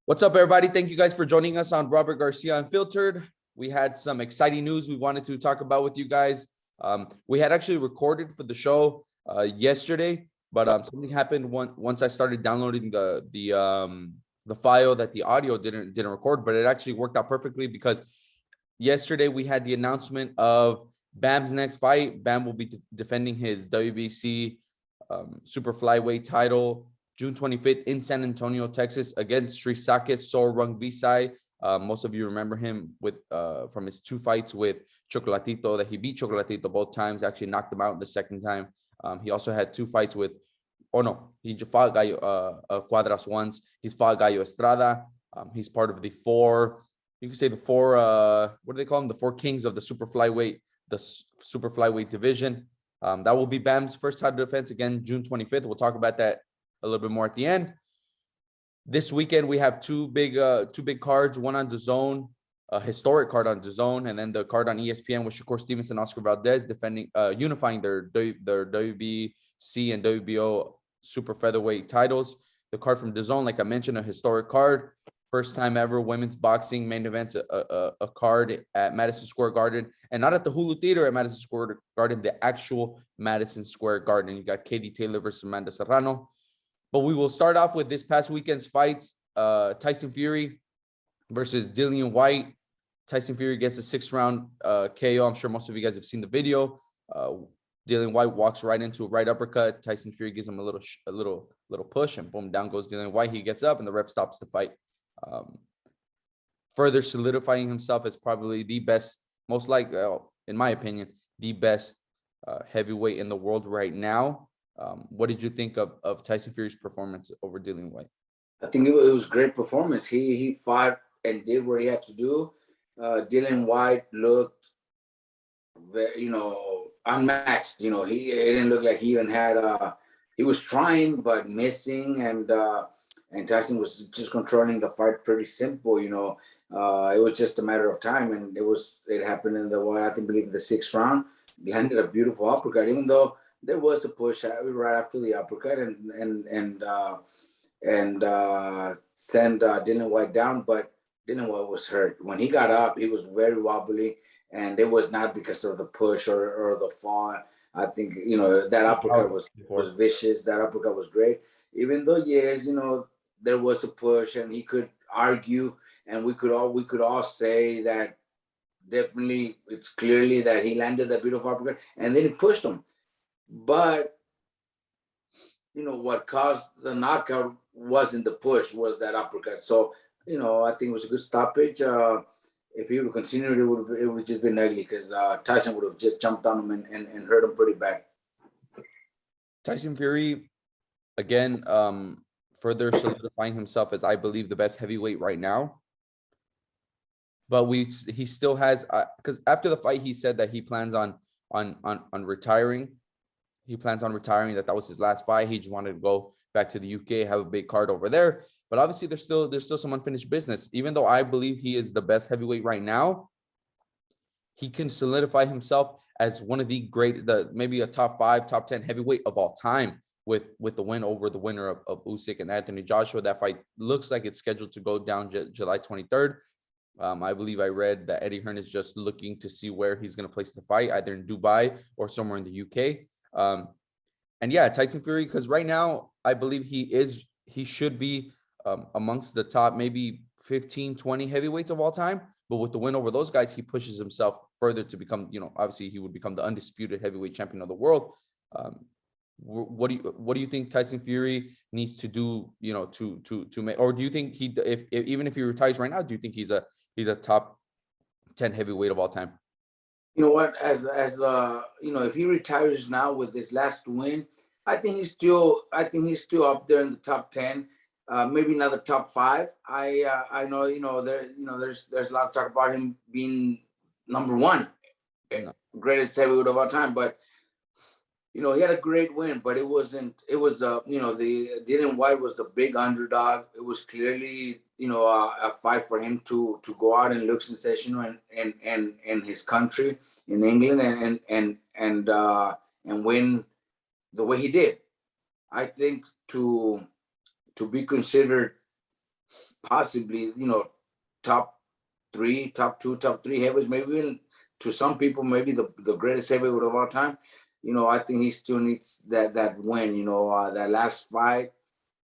What's up, everybody? Thank you guys for joining us on Robert Garcia Unfiltered. We had some exciting news we wanted to talk about with you guys. We had actually recorded for the show yesterday, but something happened once I started downloading the file that the audio didn't record, but it actually worked out perfectly because yesterday we had the announcement of Bam's next fight. Bam will be defending his WBC super flyweight title June 25th in San Antonio, Texas, against Srisake For Rungvisai. Most of you remember him with from his two fights with Chocolatito, that he beat Chocolatito both times, actually knocked him out the second time. He also had two fights with, he fought Gallo Cuadras once. He's fought Gallo Estrada. He's part of the four, you can say the four, what do they call them? The four kings of the super flyweight division. That will be Bam's first title defense, again, June 25th. We'll talk about that a little bit more at the end. This weekend we have two big cards, one on DAZN, a historic card on DAZN, and then the card on ESPN with Shakur Stevenson and Oscar Valdez defending, unifying their WBC and WBO super featherweight titles. The card from DAZN, like I mentioned, a historic card. First time ever women's boxing main events, a card at Madison Square Garden, and not at the Hulu Theater, at Madison Square Garden, the actual Madison Square Garden. You got Katie Taylor versus Amanda Serrano. But we will start off with this past weekend's fights. Tyson Fury versus Dillian Whyte. Tyson Fury gets a 6-round KO. I'm sure most of you guys have seen the video. Dillian Whyte walks right into a right uppercut. Tyson Fury gives him a little push, and boom, down goes Dillian Whyte. He gets up, and the ref stops the fight. Further solidifying himself as probably the best, most likely, in my opinion, the best heavyweight in the world right now. What did you think of Tyson Fury's performance over Dillian Whyte? I think it was a great performance. He fought and did what he had to do. Dillian Whyte looked, unmatched. It didn't look like he even had. He was trying but missing, and Tyson was just controlling the fight pretty simple. It was just a matter of time, and it happened in I believe the 6th round. He landed a beautiful uppercut, even though there was a push right after the uppercut and send Dillian Whyte down, but Dillian Whyte was hurt. When he got up, he was very wobbly, and it was not because of the push or the fall. I think, that uppercut was vicious. That uppercut was great. Even though, yes, there was a push, and he could argue, and we could all say that definitely it's clearly that he landed that beautiful uppercut, and then he pushed him. But, what caused the knockout wasn't the push, was that uppercut. So, I think it was a good stoppage. If he would have continued, it would have just been ugly, because Tyson would have just jumped on him and hurt him pretty bad. Tyson Fury, again, further solidifying himself as, I believe, the best heavyweight right now. But he still has, because after the fight, he said that he plans on retiring. He plans on retiring, that was his last fight. He just wanted to go back to the UK, have a big card over there. But obviously, there's still some unfinished business. Even though I believe he is the best heavyweight right now, he can solidify himself as one of the great, maybe a top 5, top 10 heavyweight of all time with the win over the winner of Usyk and Anthony Joshua. That fight looks like it's scheduled to go down July 23rd. I believe I read that Eddie Hearn is just looking to see where he's going to place the fight, either in Dubai or somewhere in the UK. And yeah, Tyson Fury, because right now I believe he should be amongst the top maybe 15, 20 heavyweights of all time. But with the win over those guys, he pushes himself further to become, obviously he would become the undisputed heavyweight champion of the world. What do you think Tyson Fury needs to do, to make, or do you think even if he retires right now, do you think he's a top 10 heavyweight of all time? You know what? As if he retires now with this last win, I think he's still up there in the top 10, maybe not the top 5. I know there's a lot of talk about him being number 1, greatest heavyweight of all time, but he had a great win, but it was the Dillian Whyte was a big underdog. It was clearly, a fight for him to go out and look sensational in his country, in England, and win the way he did. I think to be considered possibly, top three, top two, top three heavyweights, maybe even to some people, maybe the greatest heavyweight of all time. I think he still needs that win, that last fight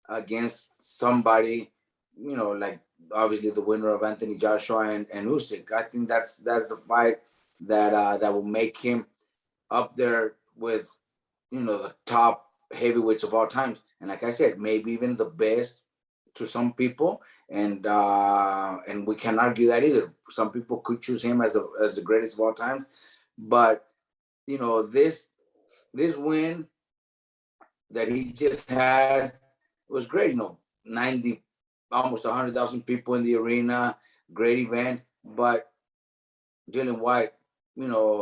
against somebody, like obviously the winner of Anthony Joshua and Usyk. I think that's the fight that will make him up there with, the top heavyweights of all times. And like I said, maybe even the best to some people. And we can't argue that either. Some people could choose him as the greatest of all times. But, this win that he just had was great. 90, almost 100,000 people in the arena, great event. But Dillian Whyte,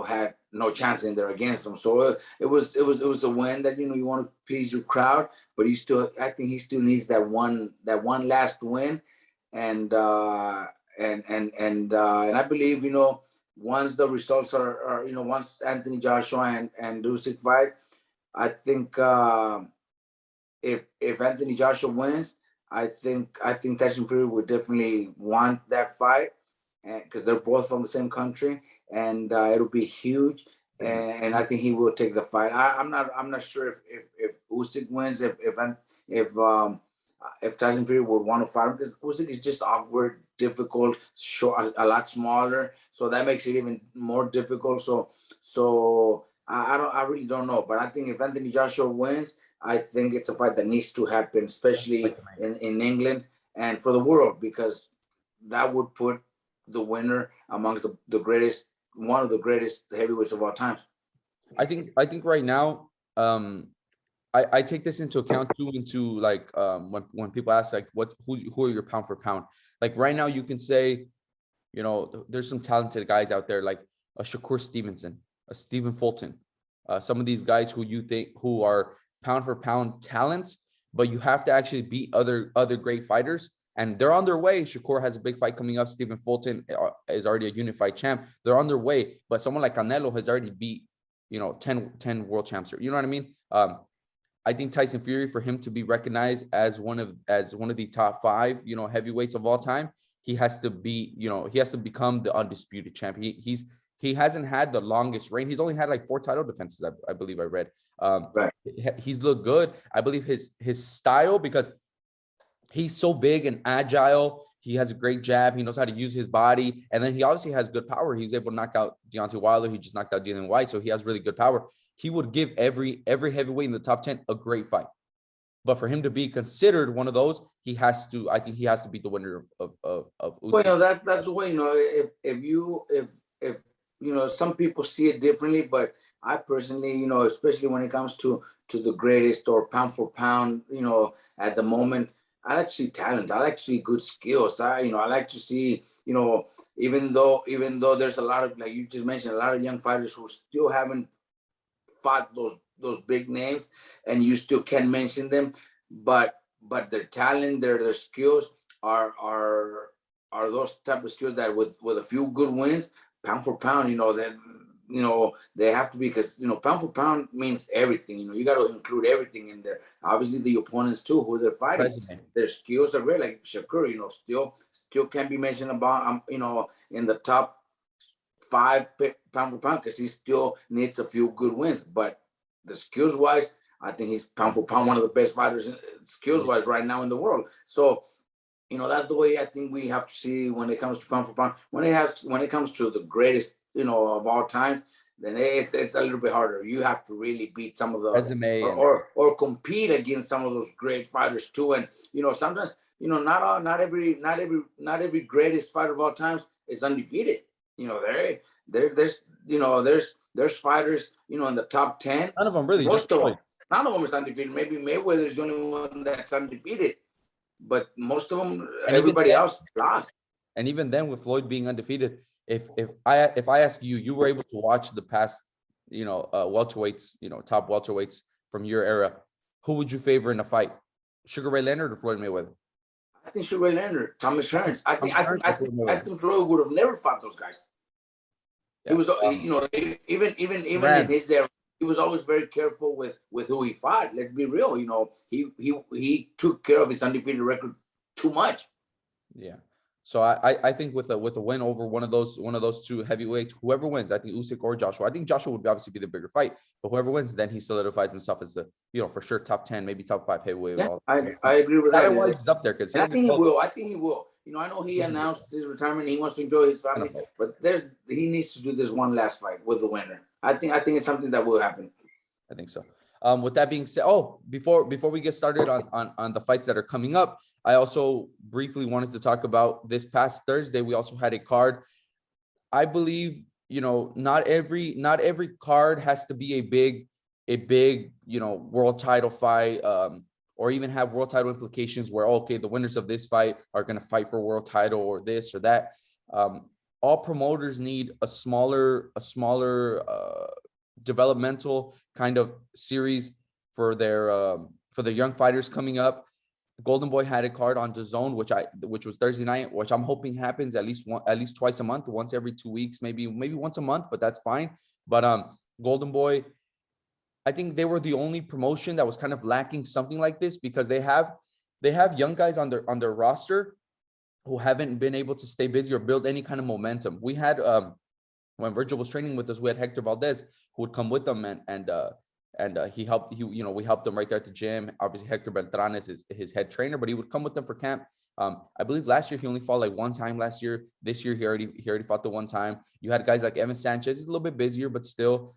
had no chance in there against him. So it was a win that you want to please your crowd, but I think he still needs that one last win, and I believe once the results are once Anthony Joshua and Usyk fight, I think if Anthony Joshua wins, I think Tyson Fury would definitely want that fight, because they're both from the same country, and it'll be huge. And I think he will take the fight. I'm not sure if Usyk wins, if Tyson Fury would want to fight him, because Usyk is just awkward, difficult, short, a lot smaller, so that makes it even more difficult. So I really don't know, but I think if Anthony Joshua wins, I think it's a fight that needs to happen, especially in England and for the world, because that would put the winner amongst the greatest, one of the greatest heavyweights of all time. I think right now, I take this into account too, into like when people ask like who are your pound for pound, like right now you can say, there's some talented guys out there like a Shakur Stevenson, a Stephen Fulton, some of these guys who are pound for pound talent, but you have to actually beat other great fighters, and they're on their way. Shakur has a big fight coming up. Stephen Fulton is already a unified champ. They're on their way, but someone like Canelo has already beat 10 world champs. You know what I mean? I think Tyson Fury, for him to be recognized as one of the top 5 heavyweights of all time, he has to become the undisputed champ. He hasn't had the longest reign. He's only had like 4 title defenses, I believe I read. Right. He's looked good. I believe his style, because he's so big and agile. He has a great jab. He knows how to use his body. And then he obviously has good power. He's able to knock out Deontay Wilder. He just knocked out Dillian Whyte. So he has really good power. He would give every heavyweight in the top 10 a great fight. But for him to be considered one of those, I think he has to beat the winner of Usyk. Well, that's the way, if some people see it differently, but I personally, especially when it comes to the greatest or pound for pound, at the moment, I like to see talent. I like to see good skills. I like to see, even though there's a lot of, like you just mentioned, a lot of young fighters who still haven't fought those big names, and you still can mention them, but their talent, their skills are those type of skills that with a few good wins, pound for pound, they have to be, because pound for pound means everything. You got to include everything in there. Obviously the opponents too, who they're fighting. President. Their skills are great. Like Shakur, still can be mentioned about in the top 5 pound for pound, because he still needs a few good wins. But the skills wise, I think he's pound for pound one of the best fighters skills wise right now in the world. So that's the way I think we have to see when it comes to pound for pound. When it comes to the greatest, of all times, then it's a little bit harder. You have to really beat some of the resume or compete against some of those great fighters too. And sometimes not every greatest fighter of all times is undefeated. There's fighters in the top 10. None of them really. None of them is undefeated. Maybe Mayweather is the only one that's undefeated. But most of them, everybody else lost. And even then, with Floyd being undefeated, if I ask you, you were able to watch the past, welterweights, top welterweights from your era, who would you favor in a fight? Sugar Ray Leonard or Floyd Mayweather? I think Sugar Ray Leonard, Thomas Hearns. I think Floyd would have never fought those guys. Yeah. He was, even in his era, he was always very careful with who he fought. Let's be real. He took care of his undefeated record too much. Yeah. So I think with a win over one of those two heavyweights, whoever wins, I think Usyk or Joshua. I think Joshua would obviously be the bigger fight, but whoever wins, then he solidifies himself as for sure top 10, maybe top 5 heavyweight. Yeah, I agree with that. Talent-wise, he's up there because And I think he will. I think he will. I know he announced his retirement. He wants to enjoy his family, but he needs to do this one last fight with the winner. I think it's something that will happen. I think so. With that being said, before we get started on the fights that are coming up, I also briefly wanted to talk about this past Thursday. We also had a card. I believe, not every card has to be a big, world title fight, or even have world title implications where, okay, the winners of this fight are going to fight for world title or this or that. All promoters need a smaller developmental kind of series for their young fighters coming up. Golden Boy had a card on DAZN, which was Thursday night, which I'm hoping happens at least twice a month, once every 2 weeks, maybe once a month, but that's fine. But Golden Boy, I think they were the only promotion that was kind of lacking something like this, because they have young guys on their roster who haven't been able to stay busy or build any kind of momentum. We had when Virgil was training with us, we had Hector Valdez who would come with them, and he helped. We helped him right there at the gym. Obviously, Hector Beltran is his head trainer, but he would come with them for camp. I believe last year he only fought like one time last year. This year he already fought the one time. You had guys like Evan Sanchez, he's a little bit busier, but still.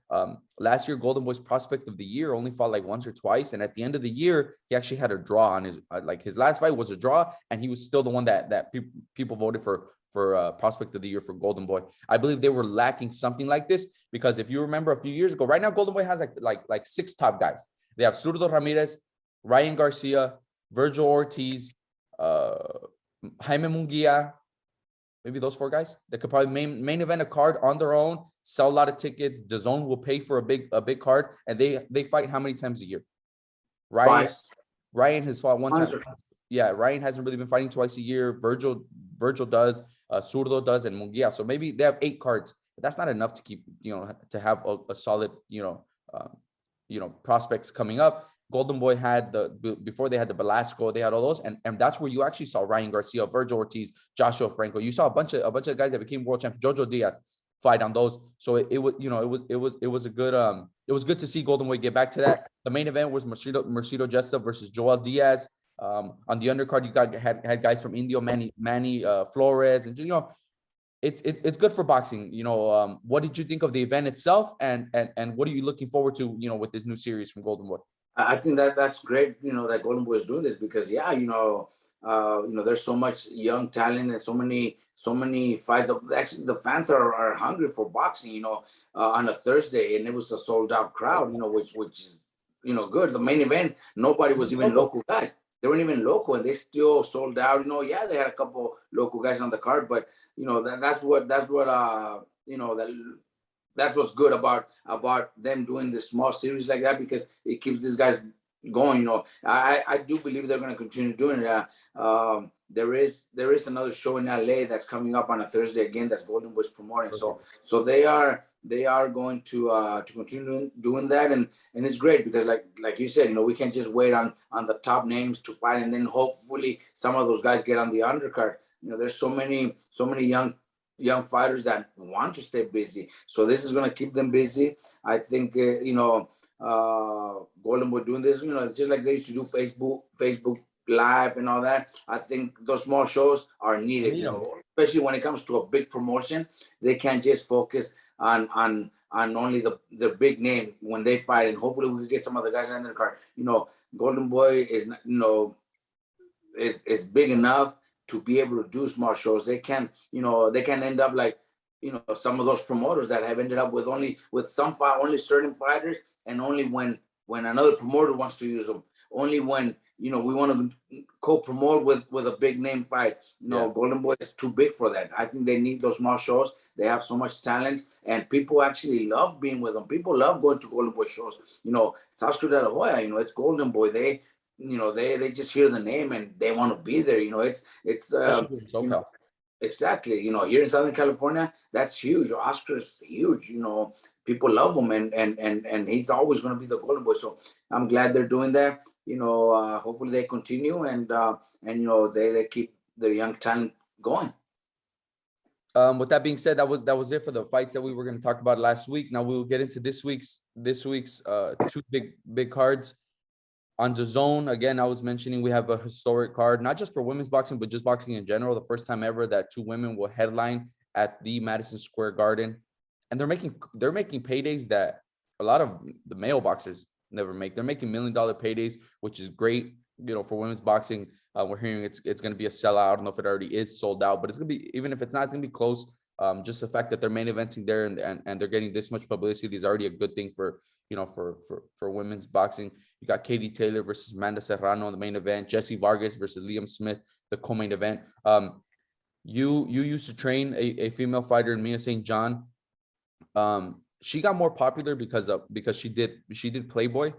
Last year, Golden Boy's prospect of the year only fought like once or twice, and at the end of the year, he actually had a draw on his his last fight was a draw, and he was still the one that people voted for prospect of the year for Golden Boy. I believe they were lacking something like this, because if you remember a few years ago, right now Golden Boy has like 6 top guys. They have Zurdo Ramirez, Ryan Garcia, Virgil Ortiz, Jaime Munguia, maybe those 4 guys that could probably main event a card on their own, sell a lot of tickets. DAZN will pay for a big card, and they fight how many times a year? Ryan has fought one time. Yeah, Ryan hasn't really been fighting twice a year. Virgil does, Zurdo does, and Munguia. So maybe they have 8 cards, but that's not enough to keep, to have a solid, prospects coming up. Golden Boy had before they had the Velasco, they had all those, and that's where you actually saw Ryan Garcia, Virgil Ortiz, Joshua Franco. You saw a bunch of guys that became world champions. Jojo Diaz fight on those. So it was a good it was good to see Golden Boy get back to that. The main event was Mercedo Jessa versus Joel Diaz. On the undercard, you had guys from Indio, Manny Flores, and it's good for boxing. What did you think of the event itself, and what are you looking forward to, with this new series from Golden Boy? I think that's great, that Golden Boy is doing this, because there's so much young talent and so many fights. Actually, the fans are hungry for boxing, on a Thursday, and it was a sold out crowd, which is good. The main event, nobody was even local guys. They weren't even local, and they still sold out. Yeah, they had a couple local guys on the card, but that's what's good about them doing this small series like that, because it keeps these guys going. I do believe they're going to continue doing it. There is another show in LA that's coming up on a Thursday again, that's Golden Boy's promoting. Okay. So they are going to continue doing that, and it's great, because like you said, we can't just wait on the top names to fight, and then hopefully some of those guys get on the undercard. There's so many young fighters that want to stay busy, so this is going to keep them busy. I think Golden Boy doing this, it's just like they used to do Facebook Live and all that. I think those small shows are needed, especially when it comes to a big promotion. They can't just focus on only the big name when they fight, and hopefully we can get some other guys on the card. Golden Boy is is big enough to be able to do small shows. They can end up like, some of those promoters that have ended up with only certain fighters, and only when another promoter wants to use them, only when, we want to co-promote with a big name fight. Golden Boy is too big for that. I think they need those small shows. They have so much talent, and people actually love being with them. People love going to Golden Boy shows. It's Oscar De La Hoya, it's Golden Boy. They just hear the name and they want to be there. Exactly. Here in Southern California, that's huge. Oscar's huge. People love him, and he's always going to be the Golden Boy. So I'm glad they're doing that. Hopefully they continue, and they keep their young talent going. With that being said, that was it for the fights that we were going to talk about last week. Now we will get into this week's two big cards on DAZN. Again, I was mentioning we have a historic card, not just for women's boxing, but just boxing in general. The first time ever that two women will headline at the Madison Square Garden, and they're making paydays that a lot of the male boxers never make. They're making $1 million paydays, which is great. You know, for women's boxing, we're hearing it's going to be a sellout. I don't know if it already is sold out, but it's going to be, even if it's not, it's going to be close. Just the fact that they're main eventing there and they're getting this much publicity is already a good thing for, you know, for women's boxing. You got Katie Taylor versus Amanda Serrano in the main event, Jesse Vargas versus Liam Smith, the co-main event. You used to train a female fighter, Mia St. John. She got more popular because she did Playboy.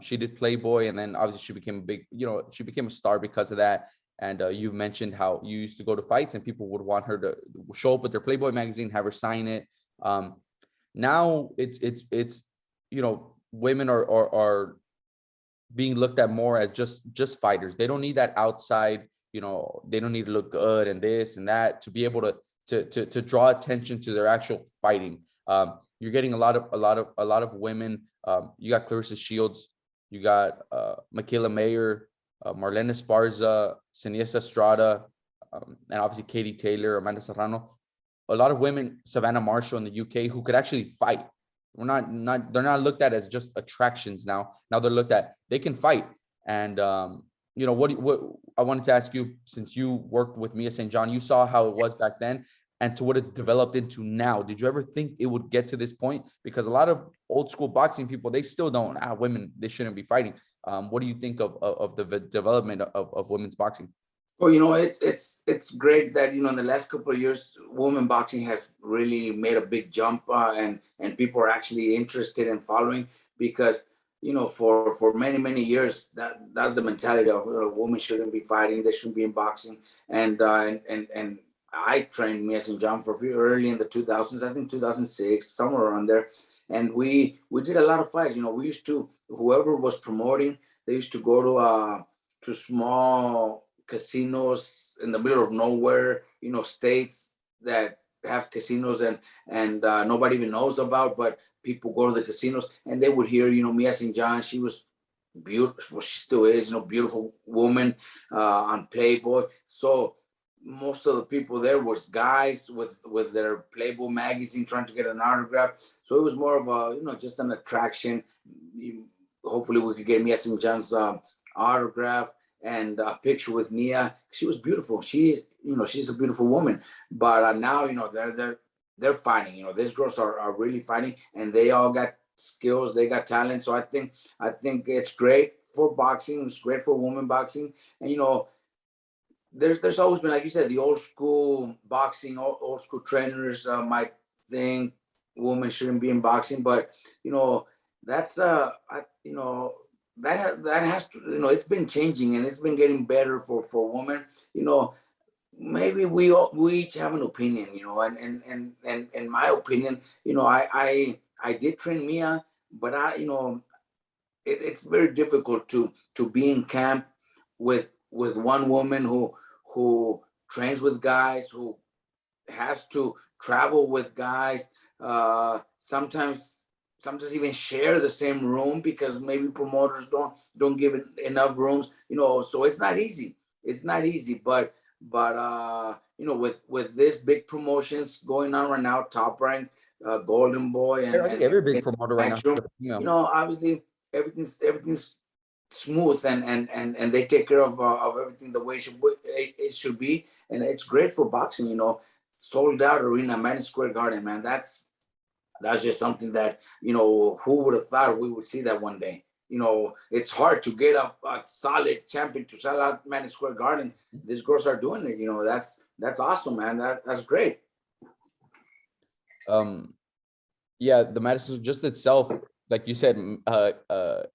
She did Playboy, and then obviously she became a big, you know, she became a star because of that. And you mentioned how you used to go to fights and people would want her to show up with their Playboy magazine, have her sign it. Now it's you know, women are being looked at more as just fighters. They don't need that outside, you know, they don't need to look good and this and that to be able to draw attention to their actual fighting. You're getting a lot of women. You got Clarissa Shields, you got Michaela Mayer, Marlene Esparza, Seniesa Estrada, and obviously Katie Taylor, Amanda Serrano. A lot of women, Savannah Marshall in the UK, who could actually fight. They're not looked at as just attractions now. Now they're looked at, they can fight. And you know, what I wanted to ask you, since you worked with Mia St. John, you saw how it was back then and to what it's developed into now. Did you ever think it would get to this point? Because a lot of old school boxing people, they still don't, women, they shouldn't be fighting. What do you think of the development of women's boxing? Well, you know, it's great that, you know, in the last couple of years, women boxing has really made a big jump, and people are actually interested in following, because, you know, for many years that's the mentality of, women shouldn't be fighting, they shouldn't be in boxing, and I trained Mia St. John for early in the 2000s, I think 2006, somewhere around there, and we did a lot of fights. You know, we used to, whoever was promoting, they used to go to small casinos in the middle of nowhere, you know, states that have casinos and nobody even knows about, but people go to the casinos and they would hear, you know, Mia St. John. She was beautiful, she still is, you know, beautiful woman on Playboy. So most of the people there was guys with their Playboy magazine trying to get an autograph. So it was more of a, you know, just an attraction. Hopefully we could get Mia St. John's autograph and a picture with Mia. She was beautiful. She's a beautiful woman. But now, you know, they're fighting. You know, these girls are really fighting, and they all got skills. They got talent. So I think it's great for boxing. It's great for women boxing. And, you know, there's always been, like you said, the old school boxing, old school trainers might think women shouldn't be in boxing, but, you know, that's you know, that has to, you know, it's been changing and it's been getting better for women. You know, maybe we each have an opinion, you know, and in my opinion, you know, I did train Mia, but you know, it's very difficult to be in camp with one woman who trains with guys, who has to travel with guys, sometimes even share the same room because maybe promoters don't give it enough rooms, you know. So it's not easy. But you know, with this big promotions going on right now, Top Rank, Golden Boy, and I think every big promoter right now, Matchroom, you know, obviously everything's smooth and they take care of everything the way it should be, and it's great for boxing. You know, sold out arena, Madison Square Garden, man. That's just something that, you know, who would have thought we would see that one day? You know, it's hard to get a solid champion to sell out Madison Square Garden. These girls are doing it. You know, that's awesome, man. That's great. Yeah, the Madison just itself, like you said,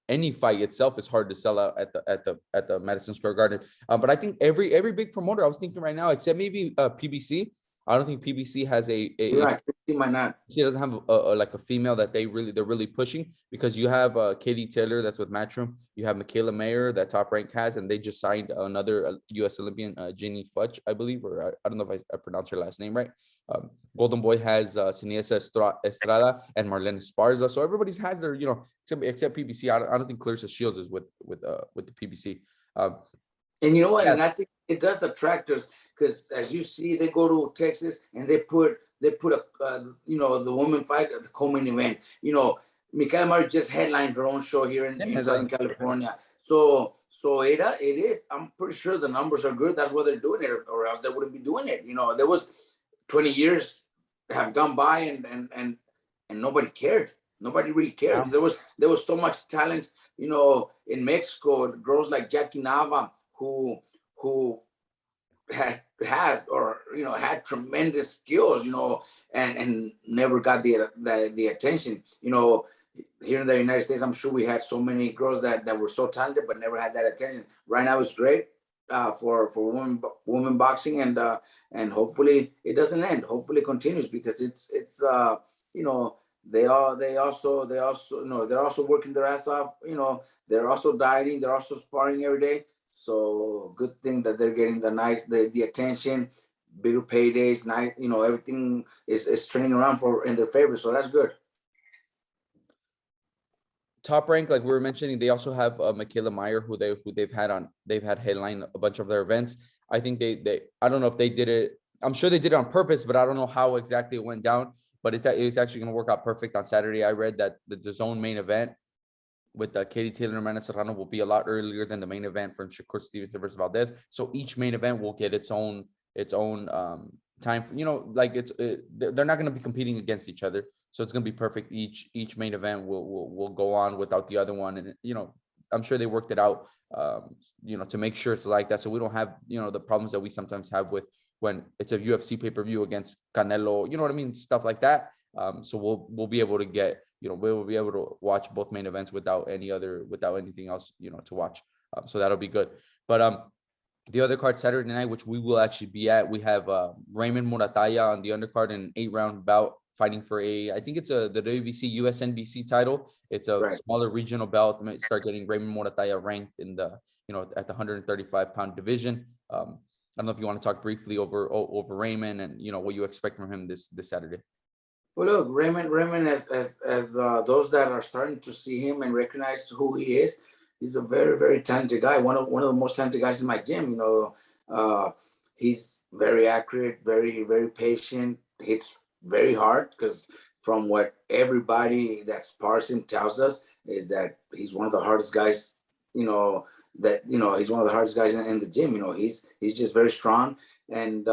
any fight itself is hard to sell out at the Madison Square Garden. But I think every big promoter, I was thinking right now, except maybe PBC, I don't think PBC has Right, he might not. She doesn't have like a female that they're really pushing, because you have Katie Taylor that's with Matchroom. You have Michaela Mayer that Top Rank has, and they just signed another U.S. Olympian, Ginny Fudge, I believe, or I don't know if I pronounced her last name right. Golden Boy has Siniesa Estrada and Marlene Esparza. So everybody's has their, except PBC. I don't think Clarissa Shields is with the PBC. And you know what? Yeah. And I think it does attract us, because as you see, they go to Texas and they put a the women fight at the co-main event. Michaela Mayer just headlined her own show here in Southern California. So it is. I'm pretty sure the numbers are good. That's why they're doing it, or else they wouldn't be doing it. There was 20 years have gone by and nobody cared. Nobody really cared. Yeah. There was so much talent, in Mexico. Girls like Jackie Nava, who had tremendous skills, and never got the attention. Here in the United States, I'm sure we had so many girls that were so talented but never had that attention. Right now, it's great for women boxing, and hopefully it doesn't end. Hopefully it continues, because it's they're also working their ass off. They're also dieting. They're also sparring every day. So good thing that they're getting the attention, bigger paydays. Nice, everything is turning around in their favor. So that's good. Top Rank, like we were mentioning, they also have Michaela Mayer, who they've had headline a bunch of their events. I think they I don't know if they did it. I'm sure they did it on purpose, but I don't know how exactly it went down. But it's actually going to work out perfect on Saturday. I read that the DAZN main event with Katie Taylor and Amanda Serrano will be a lot earlier than the main event from Shakur Stevenson versus Valdez. So each main event will get its own time. They're not going to be competing against each other. So it's going to be perfect. Each main event will go on without the other one. And, I'm sure they worked it out, to make sure it's like that. So we don't have, the problems that we sometimes have with when it's a UFC pay-per-view against Canelo, you know what I mean? Stuff like that. So we'll be able to get, we'll be able to watch both main events without anything else, to watch. So that'll be good. But the other card Saturday night, which we will actually be at, we have Raymond Morataya on the undercard in an 8-round bout, fighting for I think it's the WBC USNBC title. It's a smaller regional belt. Start getting Raymond Morataya ranked in the, at the 135-pound division. I don't know if you want to talk briefly over Raymond and, what you expect from him this Saturday. Well, look, Raymond, as those that are starting to see him and recognize who he is, he's a very, very talented guy. One of the most talented guys in my gym. He's very accurate, very, very patient. Hits very hard, because from what everybody that spars him tells us is that he's one of the hardest guys. He's one of the hardest guys in the gym. He's just very strong. And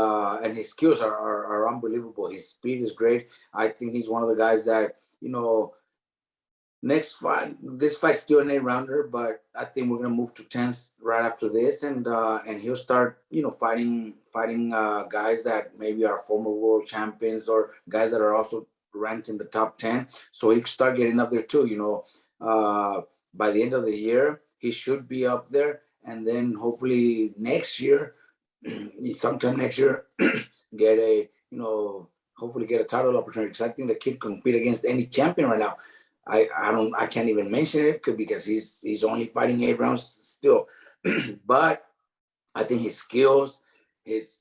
his skills are unbelievable. His speed is great. I think he's one of the guys that, next fight, this fight's still an 8-rounder, but I think we're gonna move to 10s right after this, and he'll start, fighting guys that maybe are former world champions, or guys that are also ranked in the top 10. So he can start getting up there too. By the end of the year, he should be up there, and then hopefully sometime next year, hopefully get a title opportunity, because I think the kid can compete against any champion right now. I can't even mention it because he's only fighting 8 rounds still, but I think his skills, his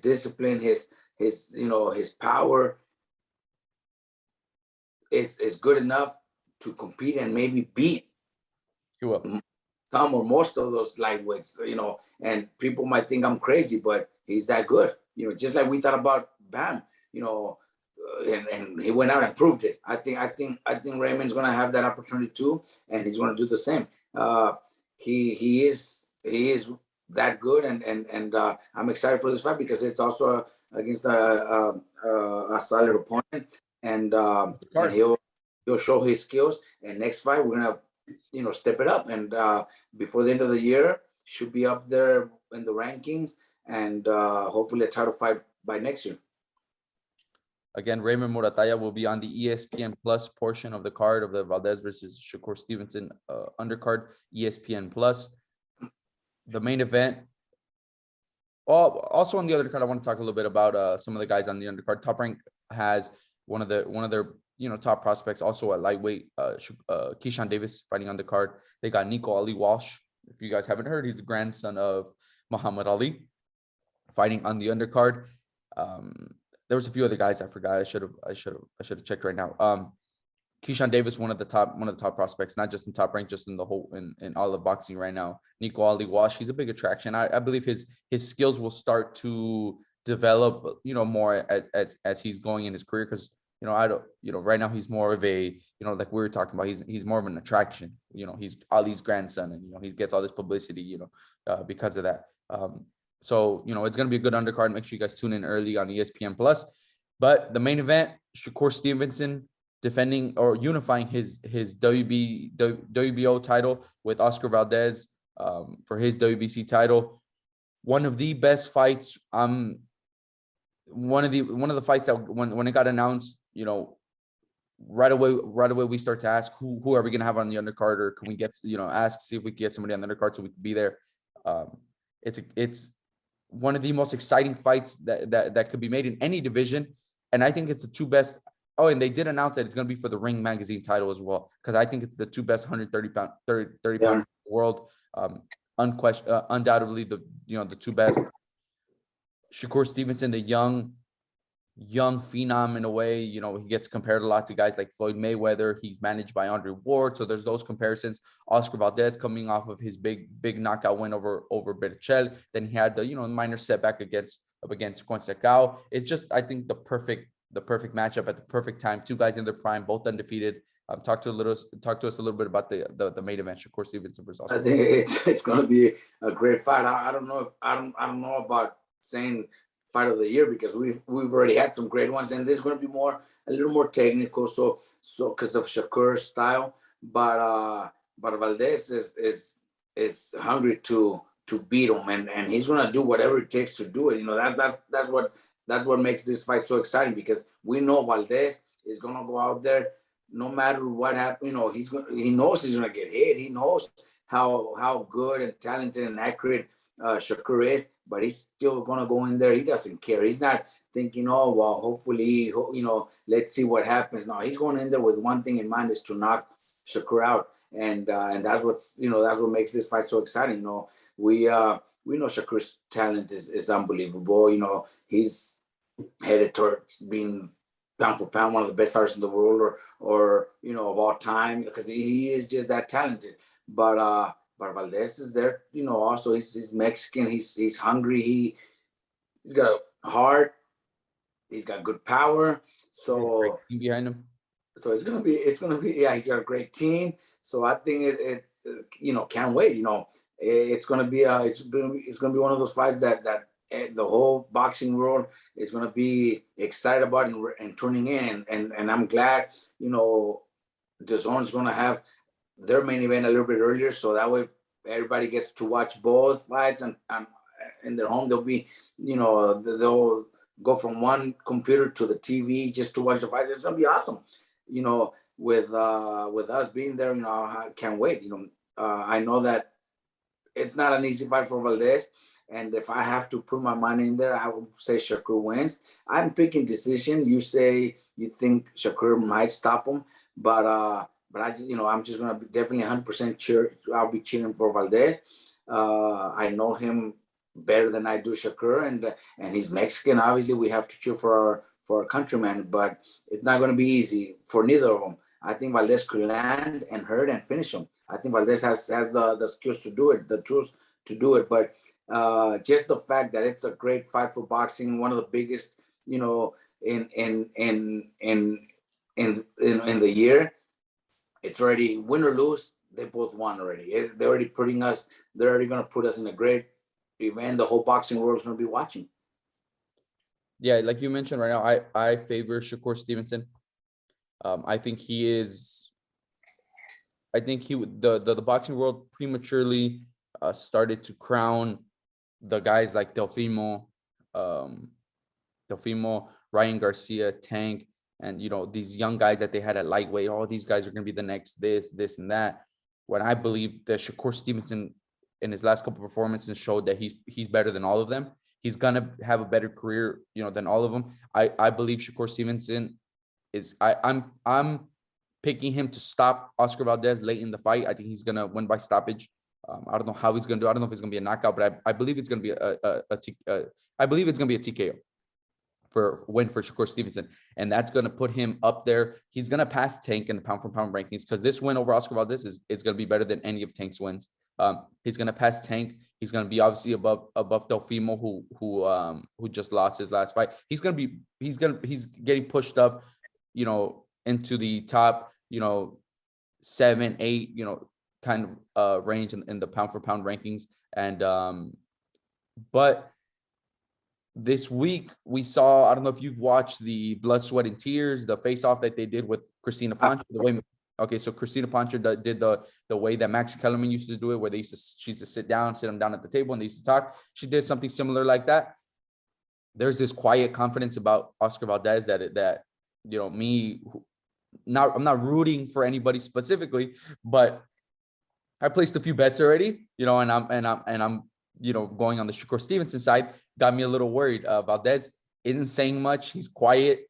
discipline, his power is good enough to compete and maybe beat some or most of those lightweights, and people might think I'm crazy, but he's that good, just like we thought about Bam, and he went out and proved it. I think Raymond's gonna have that opportunity too, and he's gonna do the same. He is that good, and I'm excited for this fight because it's also against a solid opponent, and he'll show his skills. And next fight we're gonna step it up, and before the end of the year should be up there in the rankings, and hopefully a title fight by next year. Again, Raymond Morataya will be on the ESPN Plus portion of the card of the Valdez versus Shakur Stevenson undercard, ESPN Plus. The main event, Also on the other card, I want to talk a little bit about some of the guys on the undercard. Top Rank has one of their top prospects also at lightweight. Keyshawn Davis fighting on the card. They got Nico Ali Walsh. If you guys haven't heard, he's the grandson of Muhammad Ali, fighting on the undercard. There was a few other guys I forgot. I should have checked right now. Keyshawn Davis, one of the top prospects, not just in Top Rank, just in the whole in all of boxing right now. Nico Ali Walsh, he's a big attraction. I believe his skills will start to develop, more as he's going in his career, because right now he's more of a, like we were talking about, he's more of an attraction. He's Ali's grandson, and he gets all this publicity, because of that. So it's gonna be a good undercard. Make sure you guys tune in early on ESPN Plus. But the main event, Shakur Stevenson defending or unifying his WBO title with Oscar Valdez for his WBC title. One of the best fights. One of the fights that when it got announced, right away we start to ask who are we gonna have on the undercard, or can we get see if we can get somebody on the undercard so we can be there. It's one of the most exciting fights that could be made in any division, and I think it's the two best. Oh, and they did announce that it's going to be for the Ring Magazine title as well, because I think it's the two best 130 pound in the world. Undoubtedly the two best. Shakur Stevenson, the young phenom in a way. He gets compared a lot to guys like Floyd Mayweather. He's managed by Andre Ward, so there's those comparisons. Oscar Valdez coming off of his big knockout win over Berchel. Then he had the minor setback against Conceição. It's just, I think, the perfect matchup at the perfect time. Two guys in their prime, both undefeated. Talk to us a little bit about the main event, Shakur Stevenson versus Oscar. I think it's going to be a great fight. I don't know about saying fight of the year, because we've already had some great ones, and this is going to be a little more technical. So because of Shakur's style, but Valdez is hungry to beat him, and he's going to do whatever it takes to do it. That's what makes this fight so exciting, because we know Valdez is going to go out there no matter what happens. He knows he's going to get hit. He knows how good and talented and accurate Shakur is, but he's still going to go in there. He doesn't care. He's not thinking, oh, well, hopefully, let's see what happens. No, he's going in there with one thing in mind, is to knock Shakur out. And that's what makes this fight so exciting. We know Shakur's talent is unbelievable. He's headed towards being pound for pound one of the best fighters in the world, or of all time, because he is just that talented. But Valdez is there, also he's Mexican, he's hungry, he's got a heart, he's got good power, so behind him. So it's gonna be he's got a great team. So I think it's can't wait. It's gonna be one of those fights that the whole boxing world is gonna be excited about and tuning in, and I'm glad DAZN is gonna have their main event a little bit earlier, so that way everybody gets to watch both fights, and in their home they'll be they'll go from one computer to the TV just to watch the fights. It's gonna be awesome. With us being there, I can't wait. I know that it's not an easy fight for Valdez, and if I have to put my money in there, I would say Shakur wins. I'm picking decision. You say you think Shakur might stop him, but I just, I'm just gonna be definitely 100% cheer. I'll be cheering for Valdez. I know him better than I do Shakur, and he's Mexican. Obviously, we have to cheer for our countryman, but it's not going to be easy for neither of them. I think Valdez could land and hurt and finish him. I think Valdez has the skills to do it, the tools to do it. But just the fact that it's a great fight for boxing, one of the biggest, in the year. It's already win or lose. They both won already. They're already going to put us in a great event. The whole boxing world is going to be watching. Yeah, like you mentioned right now, I favor Shakur Stevenson. I think the boxing world prematurely started to crown the guys like Teofimo, Ryan Garcia, Tank, and these young guys that they had at lightweight. All these guys are going to be the next this and that. When I believe that Shakur Stevenson in his last couple of performances showed that he's better than all of them. He's gonna have a better career, than all of them. I believe Shakur Stevenson is. I'm picking him to stop Oscar Valdez late in the fight. I think he's gonna win by stoppage. I don't know how he's gonna do. I don't know if it's gonna be a knockout, but I believe it's gonna be I believe it's gonna be a TKO for Shakur Stevenson, and that's gonna put him up there. He's gonna pass Tank in the pound for pound rankings because this win over Oscar Valdez is gonna be better than any of Tank's wins. He's gonna pass Tank. He's gonna be obviously above Delfimo, who just lost his last fight. He's getting pushed up, into the top, 7, 8, kind of range in the pound for pound rankings. And but this week we saw, I don't know if you've watched the Blood, Sweat, and Tears, the face-off that they did with Christina Pancho. So Christina Pancho did the way that Max Kellerman used to do it, where she used to sit them down at the table and they used to talk. She did something similar like that. There's this quiet confidence about Oscar Valdez that I'm not rooting for anybody specifically, but I placed a few bets already, and I'm going on the Shakur Stevenson side. Got me a little worried. Valdez isn't saying much. He's quiet.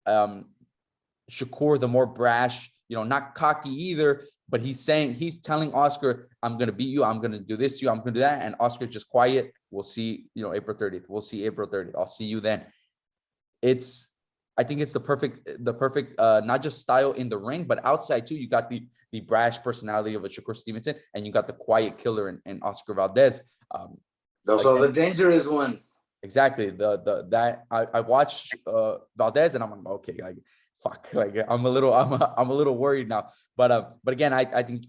Shakur, the more brash, not cocky either, but he's telling Oscar, I'm going to beat you. I'm going to do this to you. I'm going to do that. And Oscar's just quiet. We'll see, April 30th. We'll see April 30th. I'll see you then. I think it's the perfect, not just style in the ring, but outside too. You got the brash personality of a Shakur Stevenson, and you got the quiet killer in Oscar Valdez. Those are the dangerous ones. Exactly. I watched Valdez, and I'm like, okay, like fuck, like I'm a little worried now. But again, I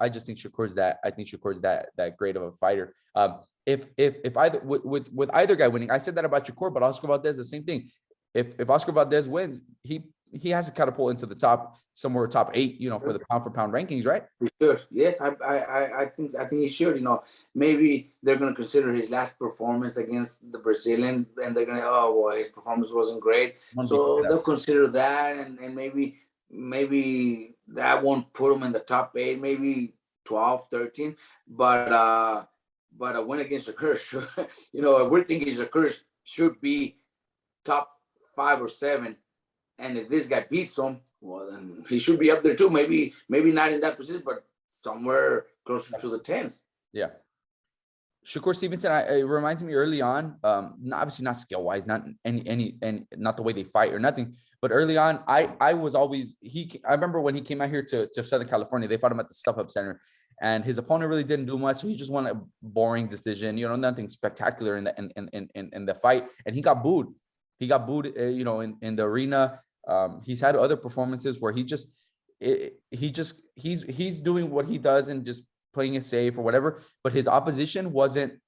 just think Shakur's that. I think Shakur's that great of a fighter. If either with either guy winning, I said that about Shakur, but Oscar Valdez, the same thing. If Oscar Valdez wins, he has to catapult into the top 8, for the pound for pound rankings, right? He should. Yes, I think he should. Maybe they're going to consider his last performance against the Brazilian, and they're going to, oh boy, his performance wasn't great. So they'll consider that, and maybe that won't put him in the top 8, maybe 12, 13. But a win against Shakur, we're thinking Shakur should be top 5 or 7. And if this guy beats him, well, then he should be up there too. Maybe not in that position, but somewhere closer to the 10s. Yeah. Shakur Stevenson, it reminds me early on, obviously not skill wise, not any not the way they fight or nothing, but early on, I was always I remember when he came out here to Southern California, they fought him at the Stuff Up Center, and his opponent really didn't do much, so he just won a boring decision, nothing spectacular in the fight, and he got booed. He got booed, in the arena. He's had other performances where he's doing what he does and just playing it safe or whatever. But his opposition wasn't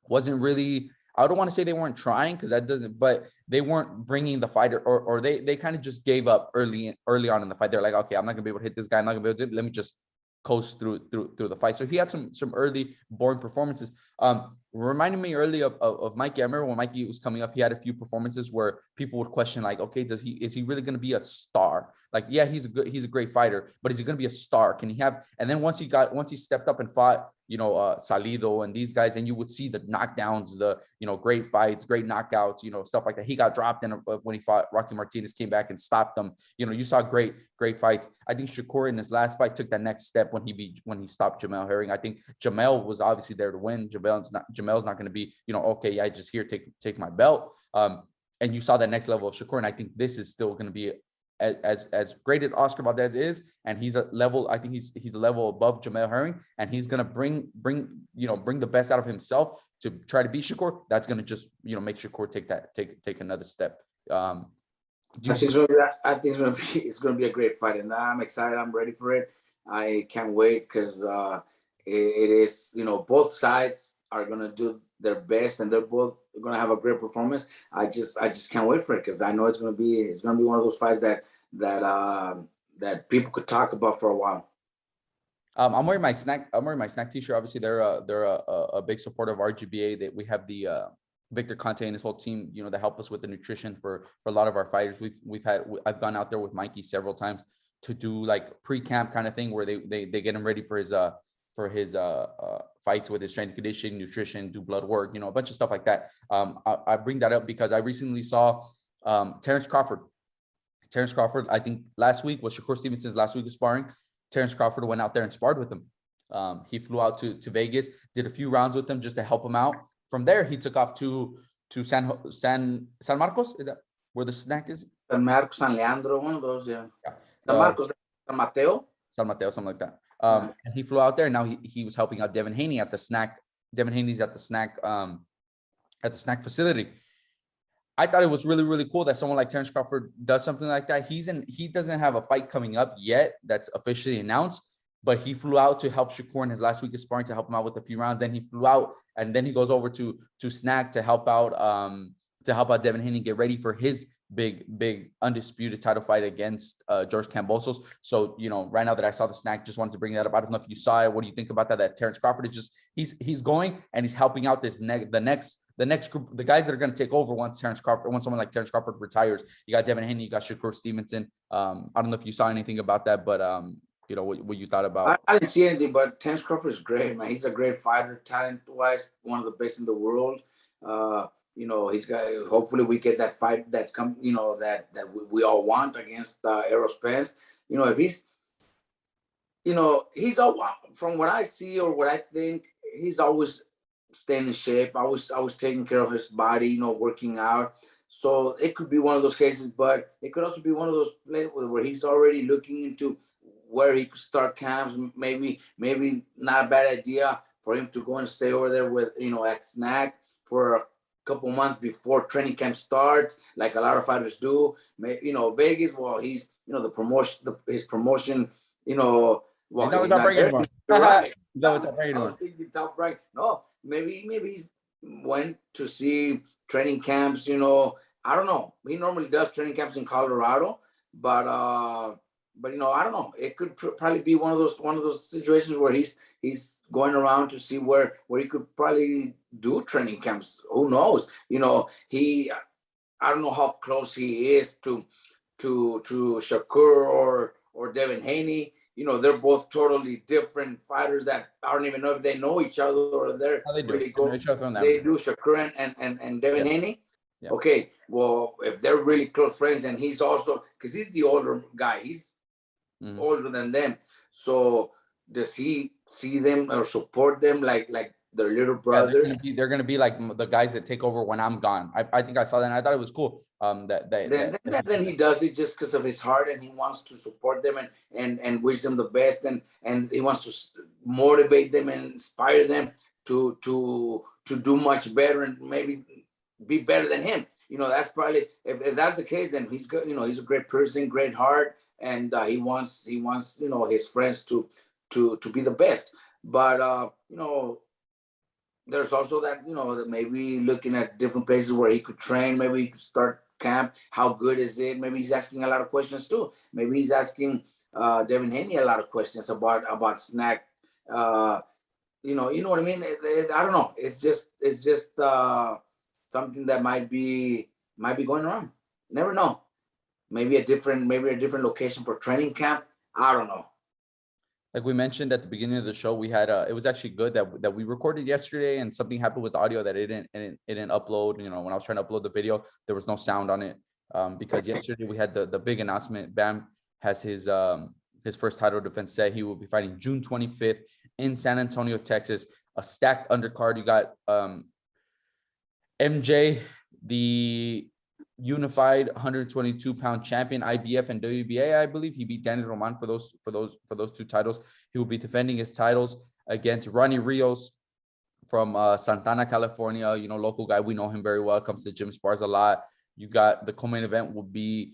really. I don't want to say they weren't trying, because that doesn't. But they weren't bringing the fighter, or they kind of just gave up early on in the fight. They're like, okay, I'm not gonna be able to hit this guy. I'm not gonna be able to. Let me just coast through the fight. So he had some early boring performances. Reminding me early of Mikey. I remember when Mikey was coming up, he had a few performances where people would question, like, okay, is he really going to be a star? Like, yeah, he's a great fighter, but is he going to be a star? Can he have? And then once he stepped up and fought, Salido and these guys, and you would see the knockdowns, the great fights, great knockouts, stuff like that. He got dropped in when he fought Rocky Martinez, came back and stopped them. You saw great fights. I think Shakur in his last fight took that next step when he stopped Jamel Herring. I think Jamel was obviously there to win. Jamel's not going to be, okay, yeah, just here, take my belt. And you saw that next level of Shakur, and I think this is still going to be as great as Oscar Valdez is, and he's a level. I think he's a level above Jamel Herring, and he's going to bring the best out of himself to try to beat Shakur. That's going to just make Shakur take another step. I think it's going to be a great fight, and I'm excited. I'm ready for it. I can't wait, because it is, both sides are going to do their best, and they're both going to have a great performance. I just can't wait for it, because I know it's going to be one of those fights that people could talk about for a while. I'm wearing my snack t-shirt. Obviously, they're a big supporter of RGBA. That we have the Victor Conte and his whole team, that help us with the nutrition for a lot of our fighters. I've gone out there with Mikey several times to do like pre-camp kind of thing, where they get him ready for his fights with his strength conditioning, nutrition, do blood work, a bunch of stuff like that. I bring that up because I recently saw Terrence Crawford. I think last week was Shakur Stevenson's last week of sparring. Terrence Crawford went out there and sparred with him. He flew out to Vegas, did a few rounds with him just to help him out. From there, he took off to San Marcos. Is that where the snack is? San Marcos, San Leandro, one of those, yeah. San Marcos, San Mateo, something like that. And he flew out there. Now he was helping out Devin Haney at the snack. Devin Haney's at the snack facility. I thought it was really, really cool that someone like Terrence Crawford does something like that. He doesn't have a fight coming up yet that's officially announced, but he flew out to help Shakur in his last week of sparring to help him out with a few rounds. Then he flew out and then he goes over to snack to help out Devin Haney get ready for his big undisputed title fight against George Kambosos. So, right now that I saw the snack, just wanted to bring that up. I don't know if you saw it. What do you think about that? That Terrence Crawford is just, he's going and he's helping out the next group, the guys that are going to take over once someone like Terrence Crawford retires. You got Devin Haney, you got Shakur Stevenson. I don't know if you saw anything about that, but what you thought about. I didn't see anything, but Terrence Crawford is great, man. He's a great fighter, talent-wise, one of the best in the world. He's got. Hopefully, we get that fight that's come. That we all want against Errol Spence. If he's, he's all, from what I see or what I think, he's always staying in shape. I was taking care of his body, working out. So it could be one of those cases, but it could also be one of those places where he's already looking into where he could start camps. Maybe not a bad idea for him to go and stay over there with, at Snack for a couple months before training camp starts, like a lot of fighters do. Vegas, well, he's, his promotion, well, he's not there anymore. Right. Top rank. No, maybe he's went to see training camps, I don't know. He normally does training camps in Colorado, but I don't know. It could probably be one of those situations where he's going around to see where he could probably do training camps. Who knows? I don't know how close he is to Shakur or Devin Haney. They're both totally different fighters that I don't even know if they know each other or they're really good. They do, Shakur and Devin Haney. Yeah. Okay, well, if they're really close friends, and he's also, because he's the older guy, he's older than them. So does he see them or support them like their little brothers? Yeah, they're gonna be like the guys that take over when I'm gone. I think I saw that and I thought it was cool. Then he does it just because of his heart, and he wants to support them and wish them the best, and he wants to motivate them and inspire them to do much better and maybe be better than him. That's probably, if that's the case, then he's good. He's a great person, great heart, and he wants his friends to be the best. But there's also that that maybe looking at different places where he could train. Maybe he could start camp. How good is it? Maybe he's asking a lot of questions too. Maybe he's asking Devin Haney a lot of questions about Snack. You know what I mean? I don't know. It's just something that might be going around. Never know. Maybe a different location for training camp. I don't know. Like we mentioned at the beginning of the show, we had it was actually good that we recorded yesterday, and something happened with the audio that it didn't upload. When I was trying to upload the video, there was no sound on it because yesterday we had the big announcement. Bam has his first title defense set. He will be fighting June 25th in San Antonio, Texas. A stacked undercard. You got MJ, the unified 122-pound champion, IBF and WBA. I believe he beat Danny Roman for those two titles. He will be defending his titles against Ronnie Rios from Santana, California. Local guy. We know him very well. Comes to gym, spars a lot. You got the co-main event will be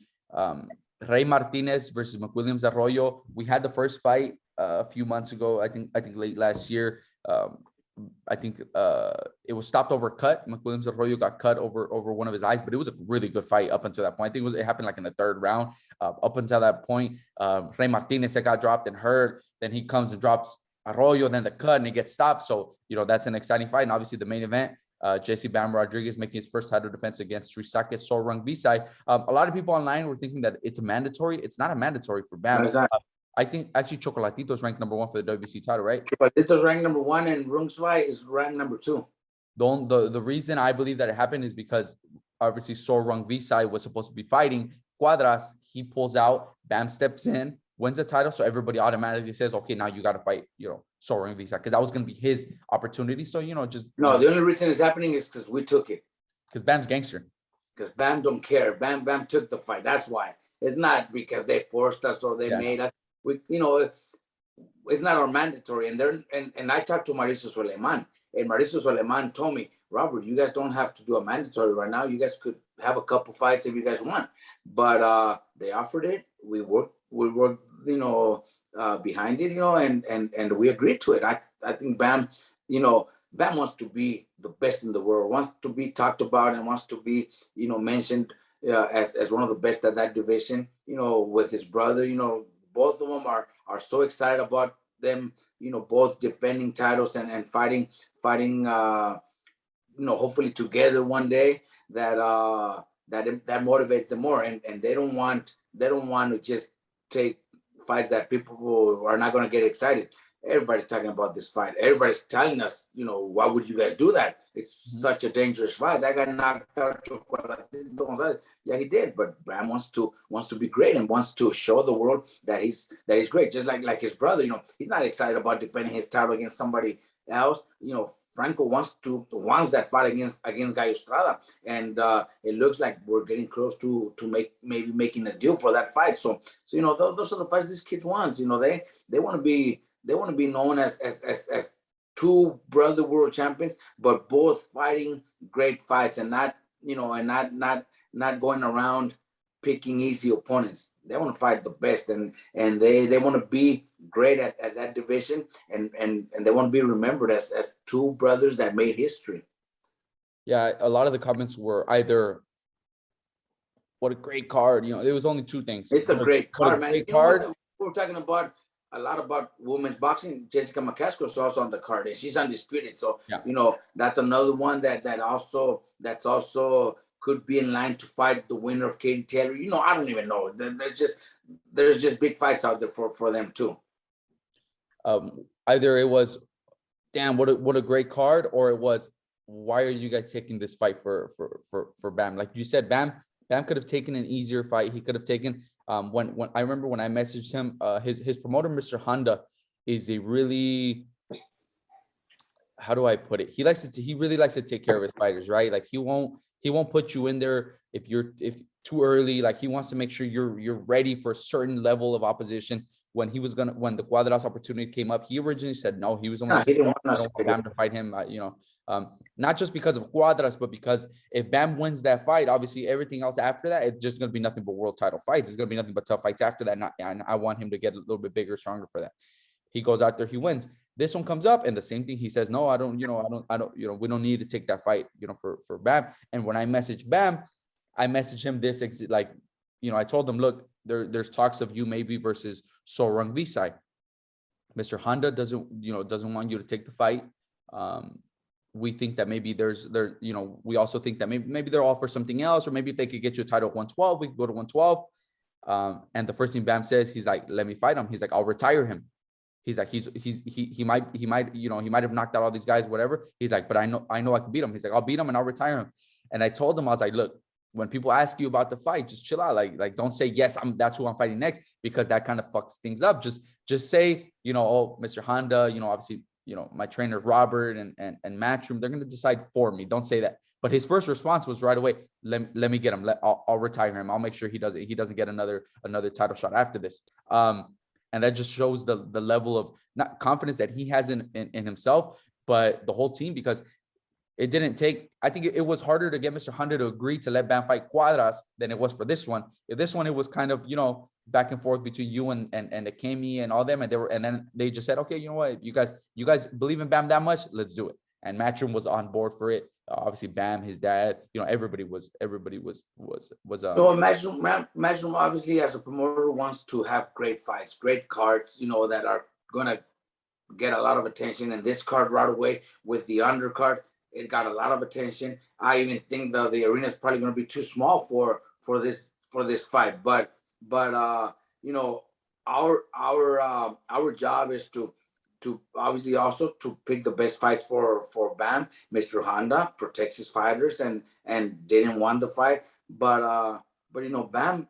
Rey Martinez versus McWilliams Arroyo. We had the first fight a few months ago. I think late last year. I think it was stopped over cut. McWilliams Arroyo got cut over one of his eyes, but it was a really good fight up until that point. I think it happened like in the third round. Up until that point, Rey Martinez got dropped and hurt. Then he comes and drops Arroyo, then the cut, and it gets stopped. So that's an exciting fight. And obviously the main event, Jesse Bam Rodriuguez making his first title defense against Risake For Rungvisai. A lot of people online were thinking that it's a mandatory. It's not a mandatory for Bam. I think actually Chocolatito is ranked number 1 for the WBC title, right? Chocolatito's ranked number 1 and Rungvisai is ranked number 2. The reason I believe that it happened is because obviously For Rungvisai was supposed to be fighting Cuadras. He pulls out, Bam steps in, wins the title, so everybody automatically says, okay, now you got to fight, For Rungvisai, because that was going to be his opportunity. So just the only reason it's happening is because we took it. Because Bam's gangster. Because Bam don't care. Bam took the fight. That's why. It's not because they forced us or they made us. We, it's not our mandatory. And I talked to Mauricio Suleiman, and Mauricio Suleiman told me, Robert, you guys don't have to do a mandatory right now. You guys could have a couple fights if you guys want. But they offered it. We worked, behind it, and we agreed to it. I think Bam, Bam wants to be the best in the world, wants to be talked about, and wants to be, mentioned as one of the best at that division. With his brother, both of them are so excited about them, both defending titles and fighting, hopefully together one day. That motivates them more, and they don't want to just take fights that people are not going to get excited. Everybody's talking about this fight. Everybody's telling us, why would you guys do that? It's such a dangerous fight. That guy knocked out Chocolatito. Yeah, he did. But Bam wants to be great and wants to show the world that he's great. Just like his brother, he's not excited about defending his title against somebody else. Franco wants that fight against Gallo Estrada, and it looks like we're getting close to maybe making a deal for that fight. So those are the fights these kids want. They want to be. They want to be known as two brother world champions, but both fighting great fights and not going around picking easy opponents. They want to fight the best, and they want to be great at that division, and they want to be remembered as two brothers that made history. Yeah, a lot of the comments were either, what a great card. There was only two things. It's a great card, man. Great card. We're talking about a lot about women's boxing. Jessica McCaskill is also on the card, and she's undisputed. So that's another one that's also could be in line to fight the winner of Katie Taylor. I don't even know. There's just big fights out there for them too. Either it was, damn, what a great card, or it was, why are you guys taking this fight for Bam? Like you said, Bam could have taken an easier fight. He could have taken. When I remember when I messaged him, his promoter, Mr. Honda, is a really, how do I put it? He really likes to take care of his fighters, right? Like he won't put you in there if too early. Like he wants to make sure you're ready for a certain level of opposition. When the Cuadras opportunity came up, he originally said no. He was only he didn't want I don't want Bam to fight him. Not just because of Cuadras, but because if Bam wins that fight, obviously everything else after that, it's just going to be nothing but world title fights. It's going to be nothing but tough fights after that. And I want him to get a little bit bigger, stronger for that. He goes out there, he wins. This one comes up, and the same thing. He says, no, I don't, we don't need to take that fight, for Bam. And when I messaged Bam, I messaged him this, I told him, look, there's talks of you maybe versus For Rungvisai. Mr. Honda doesn't want you to take the fight. We think that maybe we also think that maybe they'll offer something else, or maybe if they could get you a title at 112, we could go to 112. And the first thing Bam says, he's like, let me fight him. He's like, I'll retire him. He's like, he might have knocked out all these guys, whatever. He's like, but I know I can beat him. He's like, I'll beat him and I'll retire him. And I told him, I was like, look, when people ask you about the fight, just chill out. Like don't say yes, that's who I'm fighting next, because that kind of fucks things up. Just say, oh, Mr. Honda, obviously, my trainer Robert and Matchroom, they're gonna decide for me. Don't say that. But his first response was right away, let me get him. I'll retire him. I'll make sure he doesn't get another title shot after this. And that just shows the level of not confidence that he has in himself, but the whole team, because it didn't take, I think it was harder to get Mr. Honda to agree to let Bam fight Cuadras than it was for this one. If this one, it was kind of, back and forth between you and Akemi and all them. And then they just said, okay, you know what, you guys believe in Bam that much, let's do it. And Matchroom was on board for it. Obviously Bam, his dad, everybody was. No, Matchroom obviously as a promoter wants to have great fights, great cards, that are gonna get a lot of attention. And this card right away with the undercard, it got a lot of attention. I even think the arena is probably going to be too small for this fight. But our job is to obviously also to pick the best fights for Bam. Mr. Honda protects his fighters and didn't want the fight, but you know, Bam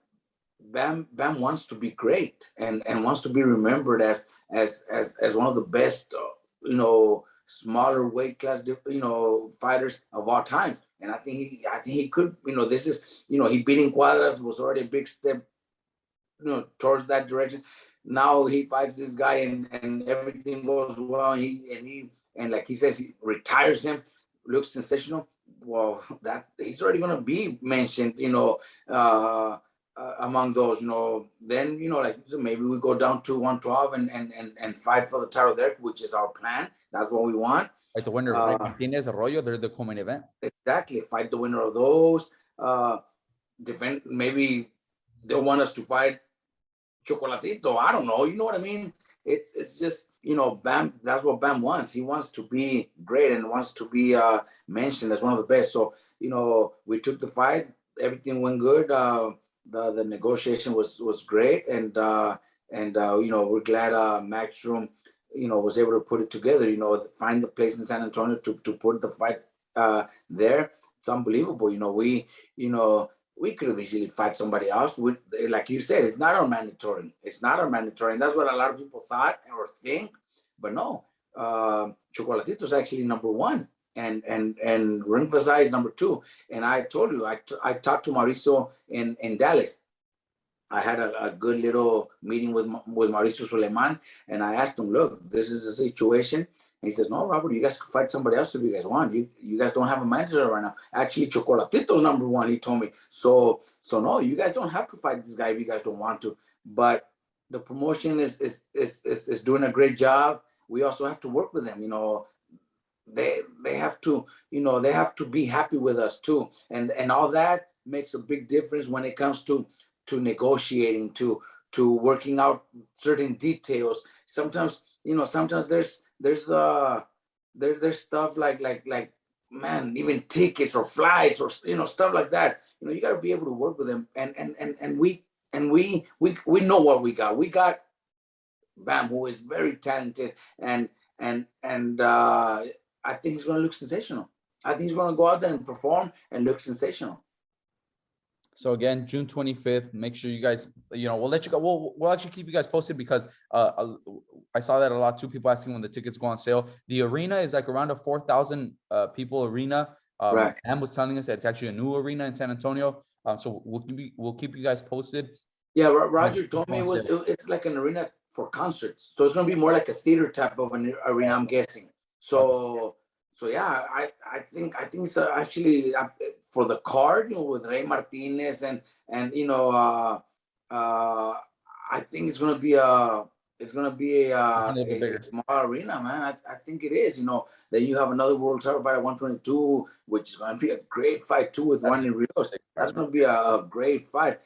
wants to be great and wants to be remembered as one of the best, you know, smaller weight class, you know, fighters of all time. And I think he could, you know, this is, you know, he beating Cuadras was already a big step, you know, towards that direction. Now he fights this guy and everything goes well. And like he says, he retires him, looks sensational. Well, that he's already gonna be mentioned, you know, among those, you know. Then, you know, like so maybe we go down to 112 and fight for the title there, which is our plan. That's what we want. Like the winner of Martinez Arroyo, they're the co-main event. Exactly, fight the winner of those. Depend, maybe they'll want us to fight Chocolatito. I don't know. You know what I mean? It's just, you know, Bam. That's what Bam wants. He wants to be great and wants to be mentioned as one of the best. So, you know, we took the fight. Everything went good. The negotiation was great, and you know, we're glad Matchroom, you know, was able to put it together. You know, find the place in San Antonio to put the fight there. It's unbelievable. You know, we could have easily fight somebody else. With, like you said, it's not our mandatory. It's not our mandatory, and that's what a lot of people thought or think. But no, Chocolatito is actually number one, and Rungvisai is number two. And I told you, I talked to Mauricio in Dallas. I had a good little meeting with Mauricio Suleiman, and I asked him, look, this is a situation. And he says, no, Robert, you guys can fight somebody else if you guys want. You guys don't have a manager right now. Actually, Chocolatito's number one, he told me. So no, you guys don't have to fight this guy if you guys don't want to. But the promotion is doing a great job. We also have to work with them. You know, they have to, you know, they have to be happy with us too. And all that makes a big difference when it comes to negotiating, to working out certain details. Sometimes, you know, sometimes there's stuff like man, even tickets or flights or, you know, stuff like that. You know, you got to be able to work with them, and we know what we got. We got Bam, who is very talented, and I think he's going to look sensational. I think he's going to go out there and perform and look sensational. So again, June 25th, make sure you guys, you know, we'll let you go. We'll actually keep you guys posted, because I saw that a lot too. People asking when the tickets go on sale. The arena is like around a 4,000 people arena. Right. Am was telling us that it's actually a new arena in San Antonio. So we'll keep you guys posted. Yeah, Roger told me it's like an arena for concerts. So it's going to be more like a theater type of an arena, I'm guessing. So yeah, I think it's actually for the card, you know, with Rey Martinez and you know, I think it's gonna be a small arena, man. I think it is. You know, then you have another world title fight at 122, which is gonna be a great fight too with Ronnie Rios. That's gonna be a great fight.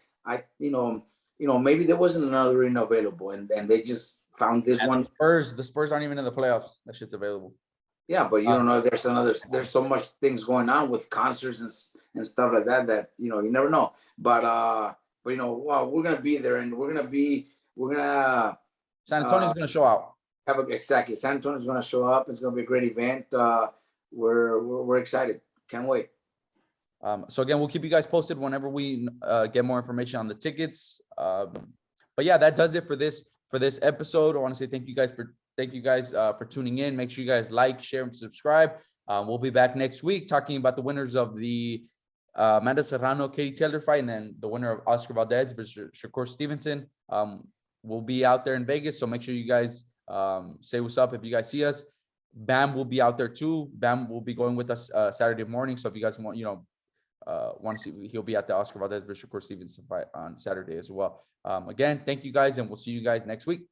You know, maybe there wasn't another arena available, and they just found this one. The Spurs aren't even in the playoffs. That shit's available. Yeah, but you don't know if there's so much things going on with concerts and stuff like that, you know, you never know. But you know, well, we're gonna be there, and we're gonna San Antonio's gonna show out. Exactly. San Antonio's gonna show up. It's gonna be a great event. We're excited. Can't wait. So again, we'll keep you guys posted whenever we get more information on the tickets. But yeah, that does it for this episode. I want to say thank you guys for tuning in. Make sure you guys like, share, and subscribe. We'll be back next week talking about the winners of the Amanda Serrano, Katie Taylor fight, and then the winner of Oscar Valdez versus Shakur Stevenson. We'll be out there in Vegas, so make sure you guys say what's up if you guys see us. Bam will be out there too. Bam will be going with us Saturday morning. So if you guys want, you know, want to see, he'll be at the Oscar Valdez versus Shakur Stevenson fight on Saturday as well. Again, thank you guys, and we'll see you guys next week.